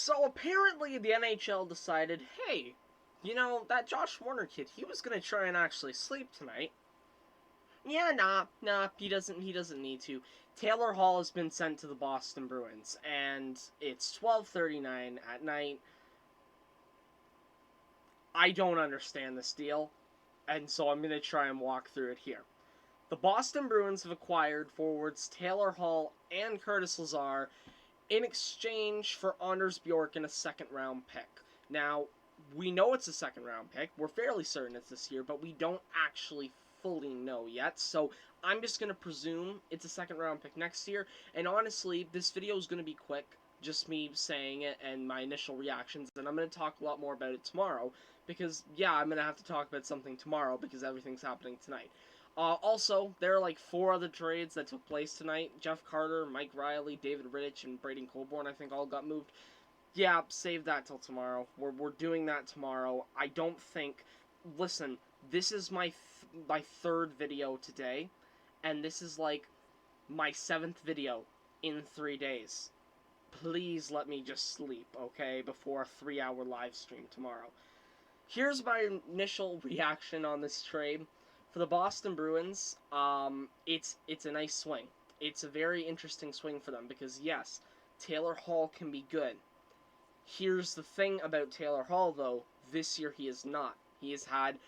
So apparently the NHL decided, hey, that Josh Warner kid, he was gonna try and actually sleep tonight. Yeah, nah, he doesn't need to. Taylor Hall has been sent to the Boston Bruins, and it's 12:39 at night. I don't understand this deal, and so I'm gonna try and walk through it here. The Boston Bruins have acquired forwards Taylor Hall and Curtis Lazar in exchange for Anders Bjork and a second round pick. Now, we know it's a second round pick. We're fairly certain it's this year, but we don't actually fully know yet. So I'm just going to presume it's a second round pick next year. And honestly, this video is going to be quick. Just me saying it and my initial reactions. And I'm going to talk a lot more about it tomorrow. Because, yeah, I'm going to have to talk about something tomorrow because everything's happening tonight. Also, there are like 4 other trades that took place tonight. Jeff Carter, Mike Riley, David Rittich, and Braden Colborne, I think, all got moved. Yeah, save that till tomorrow. We're doing that tomorrow. I don't think... Listen, this is my 3rd video today, and this is like my 7th video in 3 days. Please let me just sleep, okay, before a 3-hour live stream tomorrow. Here's my initial reaction on this trade. For the Boston Bruins, it's a nice swing. It's a very interesting swing for them because, yes, Taylor Hall can be good. Here's the thing about Taylor Hall, though. This year he is not. He has had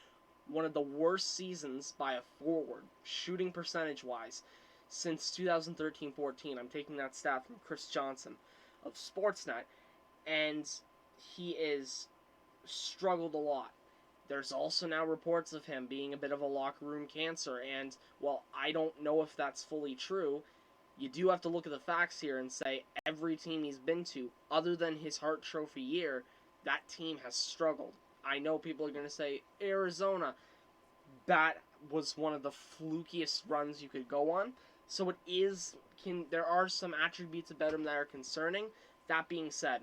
one of the worst seasons by a forward, shooting percentage-wise, since 2013-14. I'm taking that stat from Chris Johnson of Sportsnet, and he is struggled a lot. There's also now reports of him being a bit of a locker room cancer, and while I don't know if that's fully true, you do have to look at the facts here and say every team he's been to, other than his Hart Trophy year, that team has struggled. I know people are going to say Arizona. That was one of the flukiest runs you could go on. So there are some attributes about him that are concerning. That being said,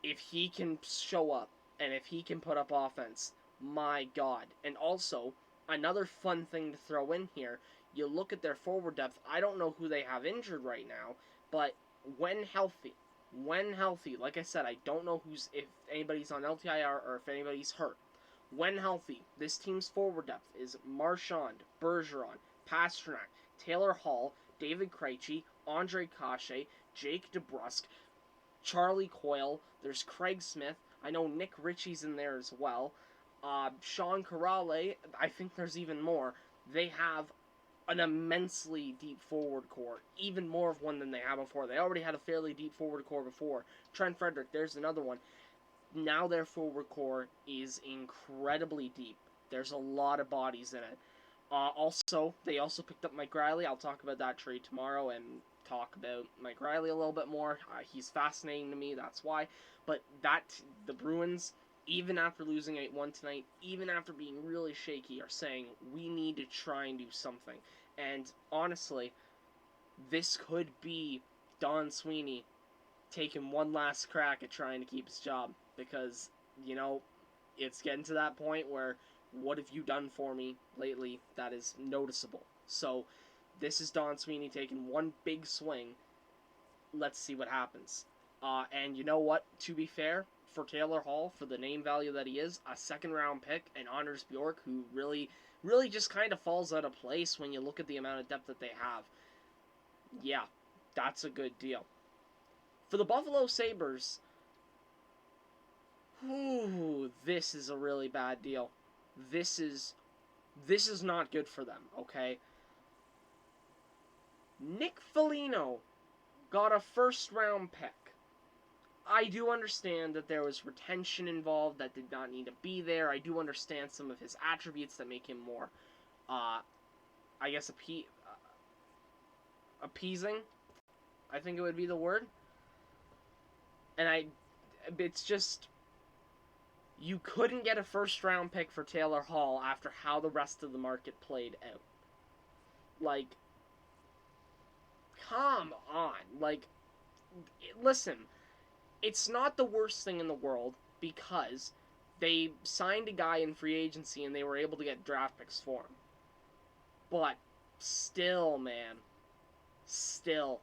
if he can show up and if he can put up offense, my God. And also, another fun thing to throw in here, you look at their forward depth. I don't know who they have injured right now, but when healthy, like I said, I don't know if anybody's on LTIR or if anybody's hurt. When healthy, this team's forward depth is Marchand, Bergeron, Pastrnak, Taylor Hall, David Krejci, Andre Kase, Jake DeBrusk, Charlie Coyle, there's Craig Smith. I know Nick Ritchie's in there as well. Sean Corrale, I think there's even more. They have an immensely deep forward core, even more of one than they had before. They already had a fairly deep forward core before. Trent Frederick, there's another one. Now their forward core is incredibly deep. There's a lot of bodies in it. Also, they also picked up Mike Riley. I'll talk about that trade tomorrow and talk about Mike Riley a little bit more. He's fascinating to me, that's why. But the Bruins, even after losing 8-1 tonight, even after being really shaky, are saying, we need to try and do something. And honestly, this could be Don Sweeney taking one last crack at trying to keep his job. Because, it's getting to that point where what have you done for me lately that is noticeable? So, this is Don Sweeney taking one big swing. Let's see what happens. And you know what? To be fair, for Taylor Hall, for the name value that he is, a 2nd-round pick, and Anders Bjork, who really just kind of falls out of place when you look at the amount of depth that they have. Yeah, that's a good deal. For the Buffalo Sabres, this is a really bad deal. This is not good for them, okay? Nick Foligno got a 1st-round pick. I do understand that there was retention involved that did not need to be there. I do understand some of his attributes that make him more, I guess, appeasing, I think it would be the word. And it's just, you couldn't get a 1st-round pick for Taylor Hall after how the rest of the market played out. Like, come on. Like, listen, it's not the worst thing in the world because they signed a guy in free agency and they were able to get draft picks for him. But still, man, still,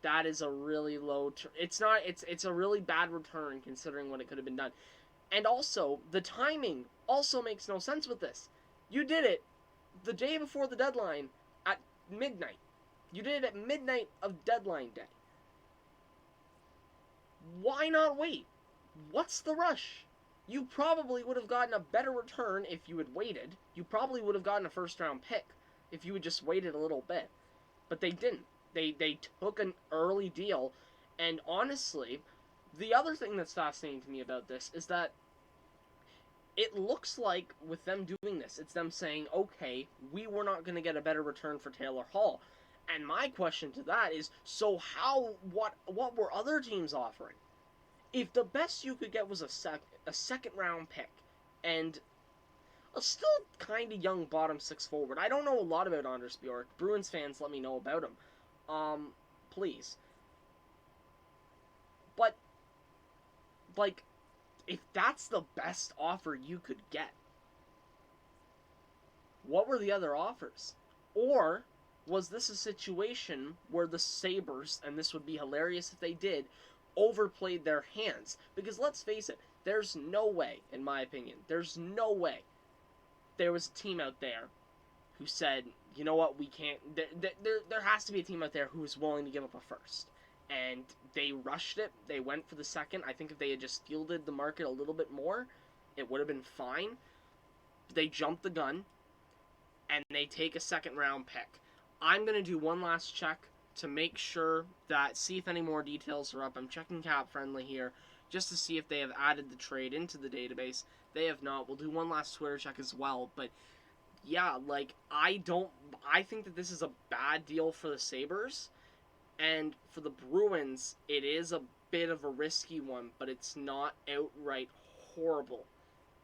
that is a really low. It's not. It's a really bad return considering what it could have been done, and also the timing also makes no sense with this. You did it the day before the deadline at midnight. You did it at midnight of deadline day. Why not wait? What's the rush? You probably would have gotten a better return if you had waited. You probably would have gotten a first round pick if you had just waited a little bit. But they didn't. They took an early deal. And honestly, the other thing that's fascinating to me about this is that it looks like with them doing this, it's them saying, okay, we were not going to get a better return for Taylor Hall. And my question to that is, so what were other teams offering? If the best you could get was a second round pick and a still kind of young bottom six forward. I don't know a lot about Anders Bjork. Bruins fans, let me know about him. Please. But, like, if that's the best offer you could get, what were the other offers? Or was this a situation where the Sabres, and this would be hilarious if they did, overplayed their hands? Because let's face it, there's no way, in my opinion, there's no way there was a team out there who said, you know what, we can't, there has to be a team out there who is willing to give up a first. And they rushed it. They went for the second. I think if they had just fielded the market a little bit more, it would have been fine. They jumped the gun, and they take a second round pick. I'm going to do one last check to make sure that, see if any more details are up. I'm checking Cap Friendly here just to see if they have added the trade into the database. They have not. We'll do one last Twitter check as well. But yeah, like, I think that this is a bad deal for the Sabres. And for the Bruins, it is a bit of a risky one, but it's not outright horrible.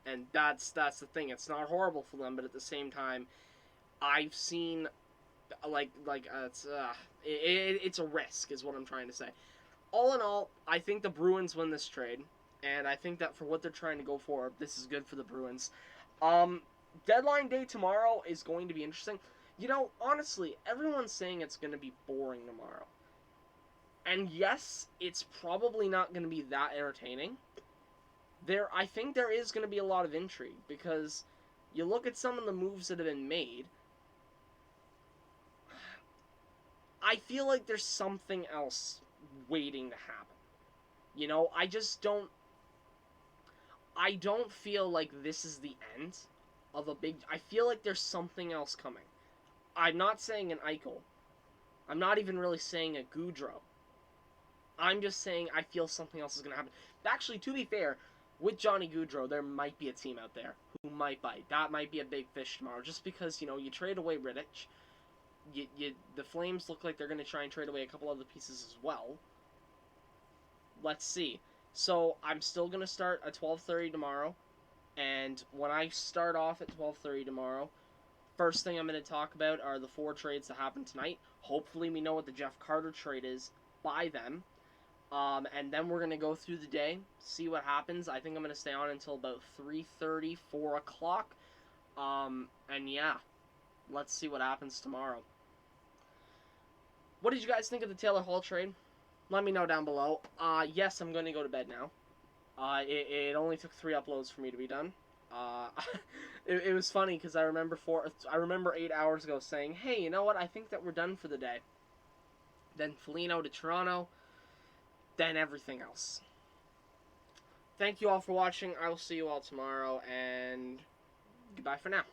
And that's the thing. It's not horrible for them, but at the same time, I've seen it's a risk, is what I'm trying to say. All in all, I think the Bruins win this trade, and I think that for what they're trying to go for, this is good for the Bruins. Deadline day tomorrow is going to be interesting. You know, honestly, everyone's saying it's going to be boring tomorrow. And yes, it's probably not going to be that entertaining. I think there is going to be a lot of intrigue, because you look at some of the moves that have been made, I feel like there's something else waiting to happen. You know, I don't feel like this is the end of a big... I feel like there's something else coming. I'm not saying an Eichel. I'm not even really saying a Gaudreau. I'm just saying I feel something else is going to happen. Actually, to be fair, with Johnny Gaudreau, there might be a team out there who might bite. That might be a big fish tomorrow, just because, you know, you trade away Rittich. The Flames look like they're going to try and trade away a couple other pieces as well. Let's see. So, I'm still going to start at 12:30 tomorrow. And when I start off at 12:30 tomorrow, first thing I'm going to talk about are the 4 trades that happened tonight. Hopefully we know what the Jeff Carter trade is by then. And then we're going to go through the day, see what happens. I think I'm going to stay on until about 3:30, 4 o'clock. And yeah, let's see what happens tomorrow. What did you guys think of the Taylor Hall trade? Let me know down below. Yes, I'm going to go to bed now. It only took 3 uploads for me to be done. It was funny because I remember 8 hours ago saying, hey, you know what? I think that we're done for the day. Then Foligno to Toronto. Then everything else. Thank you all for watching. I will see you all tomorrow, and goodbye for now.